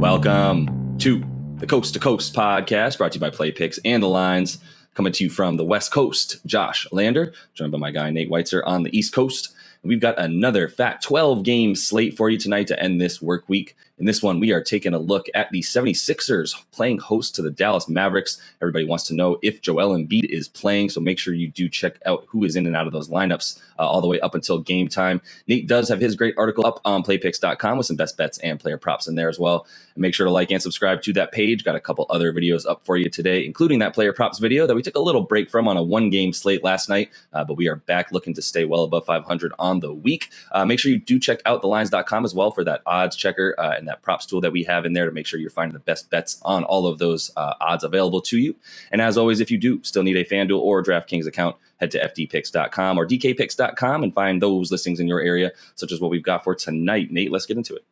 Welcome to the Coast to Coast podcast, brought to you by Play Picks and the Lines. Coming to you from the West Coast, Josh Lander, joined by my guy Nate Weitzer on the East Coast. And we've got another fat 12-game slate for you tonight to end this work week. In this one, we are taking a look at the 76ers playing host to the Dallas Mavericks. Everybody wants to know if Joel Embiid is playing, so make sure you do check out who is in and out of those lineups all the way up until game time. Nate does have his great article up on playpicks.com with some best bets and player props in there as well. And make sure to like and subscribe to that page. Got a couple other videos up for you today, including that player props video that we took a little break from on a one-game slate last night, but we are back looking to stay well above 500 on the week. Make sure you do check out thelines.com as well for that odds checker and that props tool that we have in there to make sure you're finding the best bets on all of those odds available to you. And as always, if you do still need a FanDuel or DraftKings account, head to fdpicks.com or dkpicks.com and find those listings in your area, such as what we've got for tonight. Nate, let's get into it.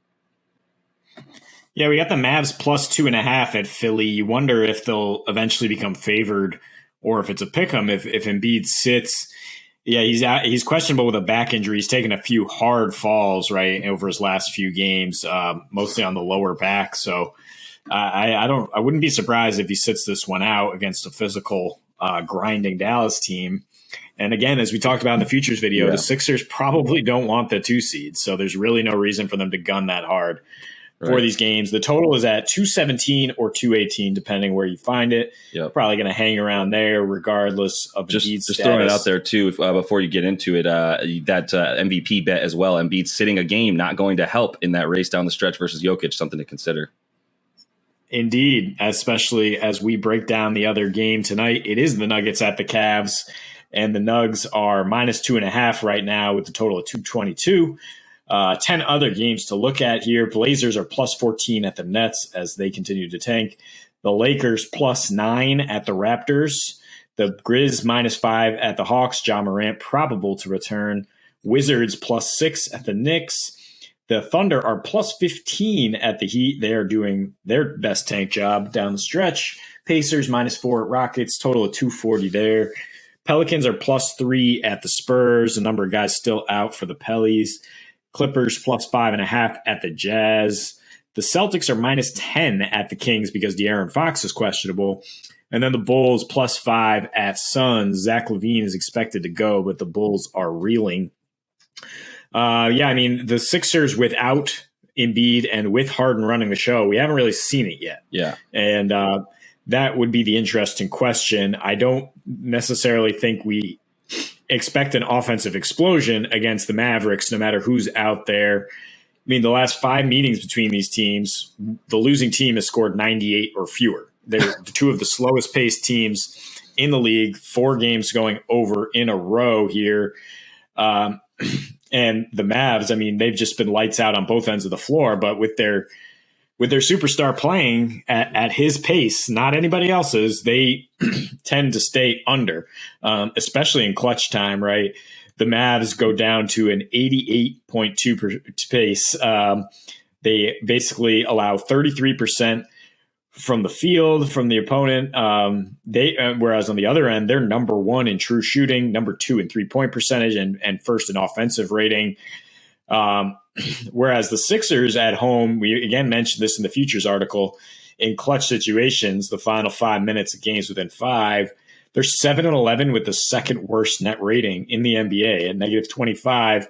Yeah, we got the Mavs plus 2.5 at Philly. You wonder if they'll eventually become favored or if it's a pick 'em if Embiid sits. Yeah, he's out. He's questionable with a back injury. He's taken a few hard falls right over his last few games, mostly on the lower back. So I wouldn't be surprised if he sits this one out against a physical, grinding Dallas team. And again, as we talked about in the futures video, the Sixers probably don't want the 2 seed. So there's really no reason for them to gun that hard for these games. The total is at 217 or 218, depending where you find it. Yep. Probably going to hang around there regardless of Embiid's just throwing it out there, too, before you get into it, that MVP bet as well. Embiid sitting a game, not going to help in that race down the stretch versus Jokic, something to consider. Indeed, especially as we break down the other game tonight. It is the Nuggets at the Cavs, and the Nugs are minus 2.5 right now with the total of 222. 10 other games to look at here. Blazers are plus 14 at the Nets as they continue to tank. The Lakers plus 9 at the Raptors. The Grizz minus 5 at the Hawks. Ja Morant probable to return. Wizards plus 6 at the Knicks. The Thunder are plus 15 at the Heat. They are doing their best tank job down the stretch. Pacers minus 4 at Rockets. Total of 240 there. Pelicans are plus 3 at the Spurs. A number of guys still out for the Pellies. Clippers plus 5.5 at the Jazz. The Celtics are minus 10 at the Kings because De'Aaron Fox is questionable. And then the Bulls plus 5 at Suns. Zach LaVine is expected to go, but the Bulls are reeling. The Sixers without Embiid and with Harden running the show, we haven't really seen it yet. Yeah. And that would be the interesting question. I don't necessarily think we expect an offensive explosion against the Mavericks, no matter who's out there. I mean, the last 5 meetings between these teams, the losing team has scored 98 or fewer. They're 2 of the slowest paced teams in the league, 4 games going over in a row here. And the Mavs, I mean, they've just been lights out on both ends of the floor, but with their superstar playing at his pace, not anybody else's, they tend to stay under, especially in clutch time, right? The Mavs go down to an 88.2 pace. They basically allow 33% from the field, from the opponent. Whereas on the other end, they're number 1 in true shooting, number 2 in 3-point percentage, and first in offensive rating. Whereas the Sixers at home, we again mentioned this in the futures article, in clutch situations, the final 5 minutes of games within 5, they're 7-11 with the second worst net rating in the NBA at negative 25.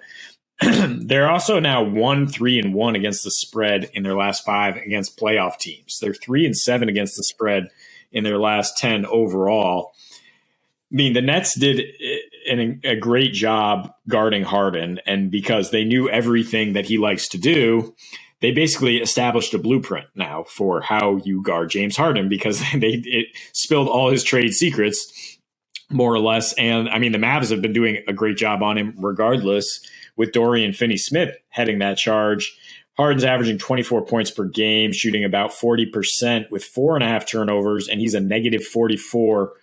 They're also now 1-3-1 against the spread in their last 5 against playoff teams. They're 3-7 against the spread in their last 10 overall. I mean, the Nets did a great job guarding Harden, and because they knew everything that he likes to do, they basically established a blueprint now for how you guard James Harden, because it spilled all his trade secrets, more or less. And I mean, the Mavs have been doing a great job on him regardless, with Dorian Finney-Smith heading that charge. Harden's averaging 24 points per game, shooting about 40% with 4.5 turnovers, and he's a negative 44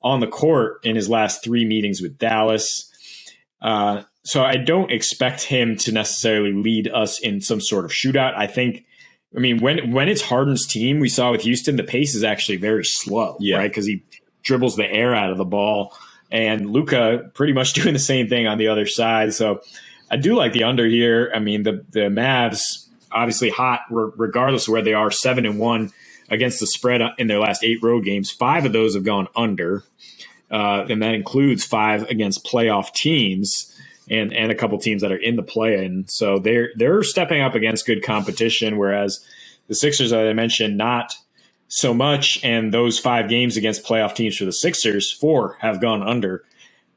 on the court in his last 3 meetings with Dallas. So I don't expect him to necessarily lead us in some sort of shootout. I mean, when it's Harden's team, we saw with Houston, the pace is actually very slow, right? Because he dribbles the air out of the ball, and Luka pretty much doing the same thing on the other side. So I do like the under here. I mean, the Mavs obviously hot regardless of where they are, 7-1 against the spread in their last 8 road games. 5 of those have gone under, and that includes 5 against playoff teams and a couple teams that are in the play-in. So they're stepping up against good competition, whereas the Sixers, as I mentioned, not so much. And those 5 games against playoff teams for the Sixers, 4 have gone under.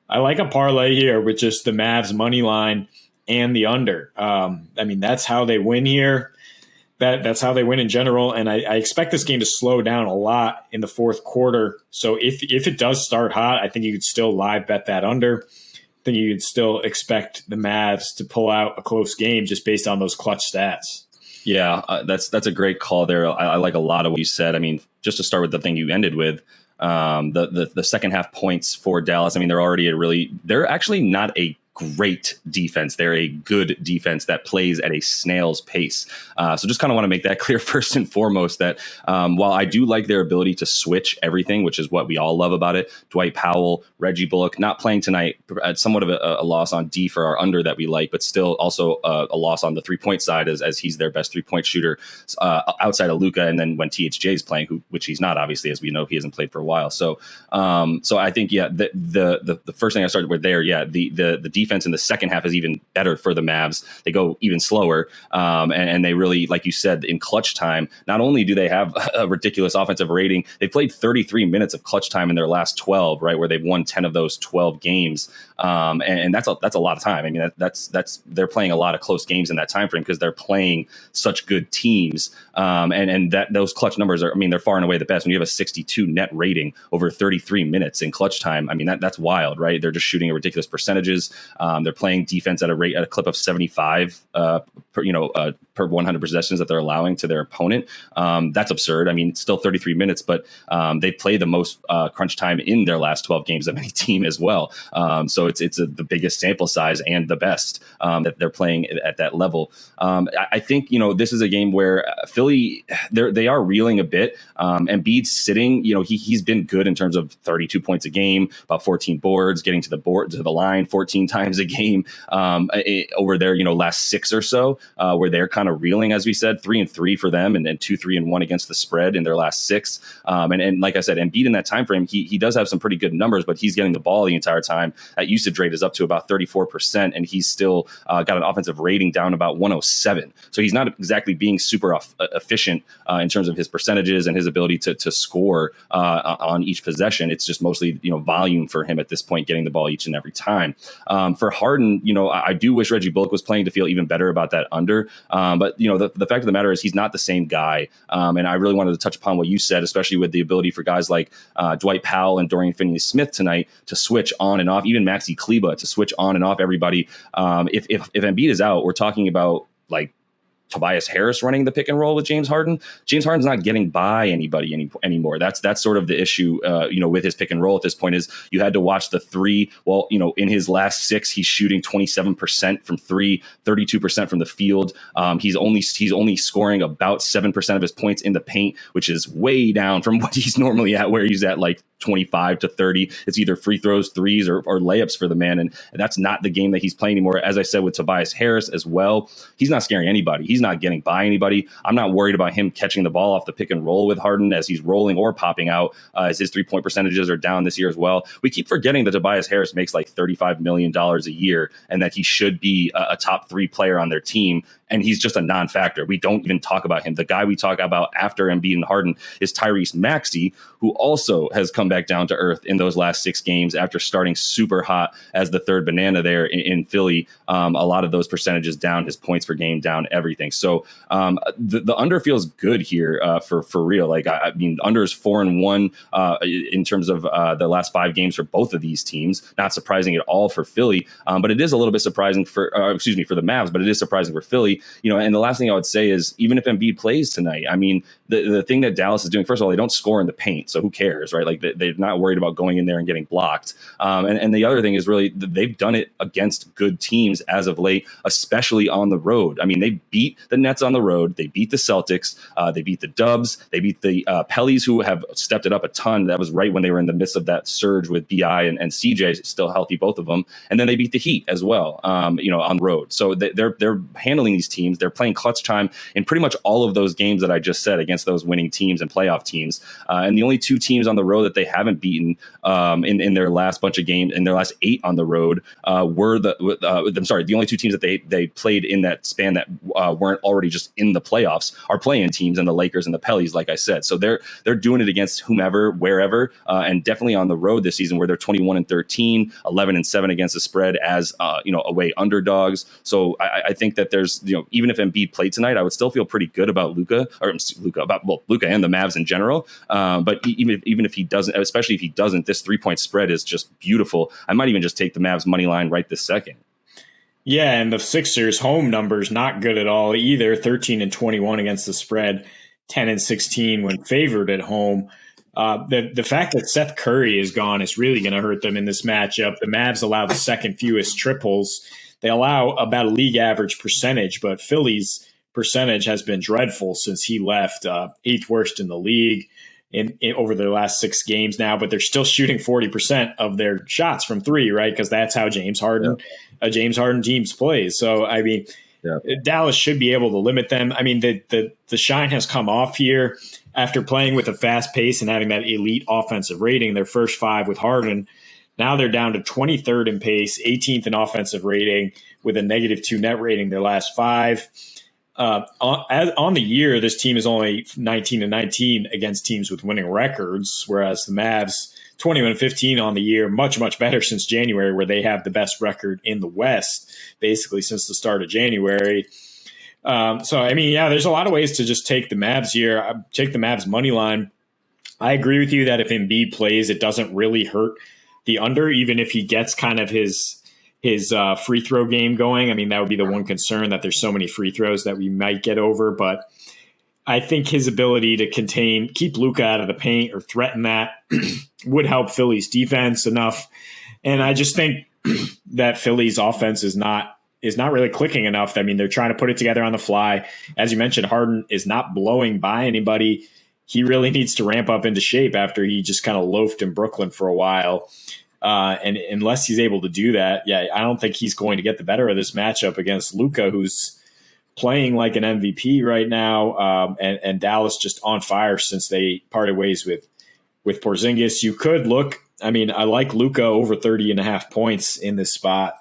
I like a parlay here with just the Mavs money line and the under. I mean, that's how they win here. That's how they win in general. And I expect this game to slow down a lot in the fourth quarter. So if it does start hot, I think you could still live bet that under. I think you could still expect the Mavs to pull out a close game just based on those clutch stats. Yeah, that's a great call there. I like a lot of what you said. I mean, just to start with the thing you ended with, the second half points for Dallas. I mean, they're actually not a great defense. They're a good defense that plays at a snail's pace. So just kind of want to make that clear first and foremost that while I do like their ability to switch everything, which is what we all love about it, Dwight Powell, Reggie Bullock, not playing tonight, somewhat of a loss on D for our under that we like, but still also a loss on the 3-point side as he's their best 3-point shooter outside of Luka. And then when THJ is playing, which he's not, obviously, as we know, he hasn't played for a while. So I think, the first thing I started with there, the defense in the second half is even better for the Mavs. They go even slower, and they really, like you said, in clutch time, not only do they have a ridiculous offensive rating, they played 33 minutes of clutch time in their last 12, right, where they've won 10 of those 12 games. And that's a lot of time. I mean, that's they're playing a lot of close games in that time frame because they're playing such good teams. And that those clutch numbers are, I mean, they're far and away the best. When you have a 62 net rating over 33 minutes in clutch time, I mean, that's wild, right? They're just shooting ridiculous percentages. They're playing defense at a clip of 75 per 100 possessions that they're allowing to their opponent. That's absurd. I mean, it's still 33 minutes, but they play the most crunch time in their last 12 games of any team as well. So it's the biggest sample size and the best that they're playing at that level. I think, this is a game where Philly, they are reeling a bit. Embiid's sitting, he's been good in terms of 32 points a game, about 14 boards, getting to the line 14 times a game over their, last 6 or so, where they're kind of reeling, as we said, 3-3 for them, and then 2-3-1 against the spread in their last 6. And like I said, Embiid in that time frame, he does have some pretty good numbers, but he's getting the ball the entire time. That usage rate is up to about 34%, and he's still got an offensive rating down about 107. So he's not exactly being super efficient in terms of his percentages and his ability to score on each possession. It's just mostly volume for him at this point, getting the ball each and every time. For Harden, I do wish Reggie Bullock was playing to feel even better about that under. But the fact of the matter is he's not the same guy. And I really wanted to touch upon what you said, especially with the ability for guys like Dwight Powell and Dorian Finney-Smith tonight to switch on and off, even Maxi Kleba to switch on and off everybody. If Embiid is out, we're talking about like Tobias Harris running the pick and roll with James Harden. James Harden's not getting by anybody anymore. That's sort of the issue, with his pick and roll at this point is you had to watch the 3. Well, in his last 6, he's shooting 27% from 3, 32% from the field. He's only scoring about 7% of his points in the paint, which is way down from what he's normally at, where he's at like 25 to 30. It's either free throws, threes, or layups for the man. And that's not the game that he's playing anymore. As I said, with Tobias Harris as well, he's not scaring anybody. He's not getting by anybody. I'm not worried about him catching the ball off the pick and roll with Harden as he's rolling or popping out, as his 3-point percentages are down this year as well. We keep forgetting that Tobias Harris makes like $35 million a year and that he should be a top 3 player on their team. And he's just a non-factor. We don't even talk about him. The guy we talk about after Embiid and Harden is Tyrese Maxey, who also has come back down to earth in those last 6 games after starting super hot as the third banana there in Philly. A lot of those percentages down, his points per game down, everything. So the under feels good here for real. Like, I mean, under is 4-1 in terms of the last 5 games for both of these teams. Not surprising at all for Philly, but it is a little bit surprising for the Mavs, but it is surprising for Philly. And the last thing I would say is, even if Embiid plays tonight, I mean, the thing that Dallas is doing, first of all, they don't score in the paint, so who cares, right? Like, they're not worried about going in there and getting blocked. And the other thing is really they've done it against good teams as of late, especially on the road. I mean, they beat the Nets on the road, they beat the Celtics, they beat the Dubs, they beat the Pellies, who have stepped it up a ton. That was right when they were in the midst of that surge with BI and CJ still healthy, both of them. And then they beat the Heat as well, on the road. So they're handling these these teams. They're playing clutch time in pretty much all of those games that I just said against those winning teams and playoff teams. And the only two teams on the road that they haven't beaten in their last bunch of games, in their last 8 on the road, were the only two teams that they played in that span that weren't already just in the playoffs are playing teams, and the Lakers and the Pellies, like I said. So they're doing it against whomever, wherever, and definitely on the road this season, where they're 21-13, 11-7 against the spread as away underdogs. So I think that there's even if Embiid played tonight, I would still feel pretty good about Luka and the Mavs in general. But even if he doesn't, especially if he doesn't, this 3-point spread is just beautiful. I might even just take the Mavs money line right this second. Yeah, and the Sixers home numbers not good at all either. 13-21 against the spread, 10-16 when favored at home. The fact that Seth Curry is gone is really going to hurt them in this matchup. The Mavs allow the second fewest triples. They allow about a league average percentage, but Philly's percentage has been dreadful since he left, 8th worst in the league in over their last 6 games now. But they're still shooting 40% of their shots from 3, right? Because that's how James Harden teams plays. So I mean, Dallas should be able to limit them. I mean, the shine has come off here after playing with a fast pace and having that elite offensive rating. Their first 5 with Harden. Now they're down to 23rd in pace, 18th in offensive rating with a -2 net rating their last 5. On the year, this team is only 19-19 against teams with winning records, whereas the Mavs 21-15 on the year, much, much better since January, where they have the best record in the West, basically since the start of January. So, I mean, yeah, there's a lot of ways to just take the Mavs here. I take the Mavs money line. I agree with you that if Embiid plays, it doesn't really hurt the under, even if he gets kind of his free throw game going. I mean, that would be the one concern, that there's so many free throws that we might get over. But I think his ability to keep Luka out of the paint or threaten that would help Philly's defense enough. And I just think that Philly's offense is not really clicking enough. I mean, they're trying to put it together on the fly. As you mentioned, Harden is not blowing by anybody. He really needs to ramp up into shape after he just kind of loafed in Brooklyn for a while. And unless he's able to do that, I don't think he's going to get the better of this matchup against Luka, who's playing like an MVP right now, and Dallas just on fire since they parted ways with Porzingis. You could look, I mean, I like Luka over 30.5 points in this spot,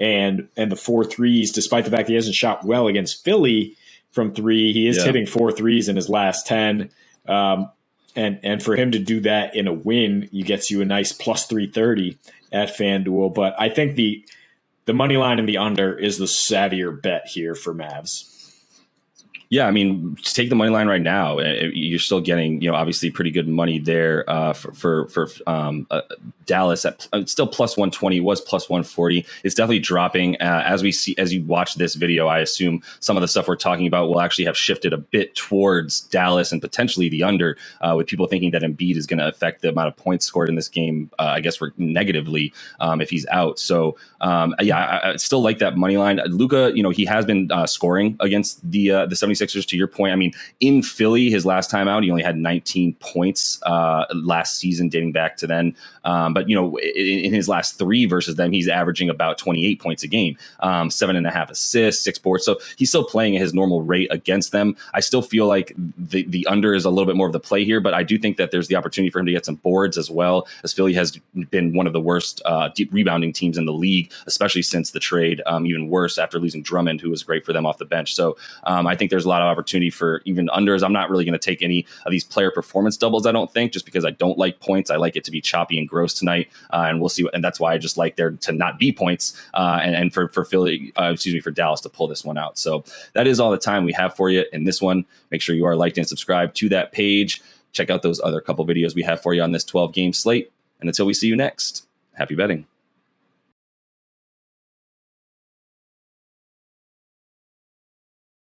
and the 4 threes, despite the fact he hasn't shot well against Philly from 3, he is hitting 4 threes in his last 10. And for him to do that in a win, he gets you a nice plus 330 at FanDuel. But I think the money line and the under is the savvier bet here for Mavs. Yeah, I mean, to take the money line right now, you're still getting, obviously pretty good money there for Dallas at still plus 120, was plus 140. It's definitely dropping as you watch this video. I assume some of the stuff we're talking about will actually have shifted a bit towards Dallas and potentially the under, with people thinking that Embiid is going to affect the amount of points scored in this game, I guess, negatively if he's out. So, I still like that money line. Luka, he has been scoring against the 76ers, to your point. I mean, in Philly, his last time out, he only had 19 points last season, dating back to then. But, in his last 3 versus them, he's averaging about 28 points a game, 7.5 assists, 6 boards. So he's still playing at his normal rate against them. I still feel like the under is a little bit more of the play here, but I do think that there's the opportunity for him to get some boards as well, as Philly has been one of the worst deep rebounding teams in the league, especially since the trade, even worse after losing Drummond, who was great for them off the bench. So I think there's a lot of opportunity for even unders. I'm not really going to take any of these player performance doubles, I don't think, just because I don't like points. I like it to be choppy and gross tonight, and we'll see. And that's why I just like there to not be points, and for Philly, for Dallas to pull this one out. So that is all the time we have for you in this one. Make sure you are liked and subscribed to that page. Check out those other couple videos we have for you on this 12-game slate. And until we see you next, happy betting.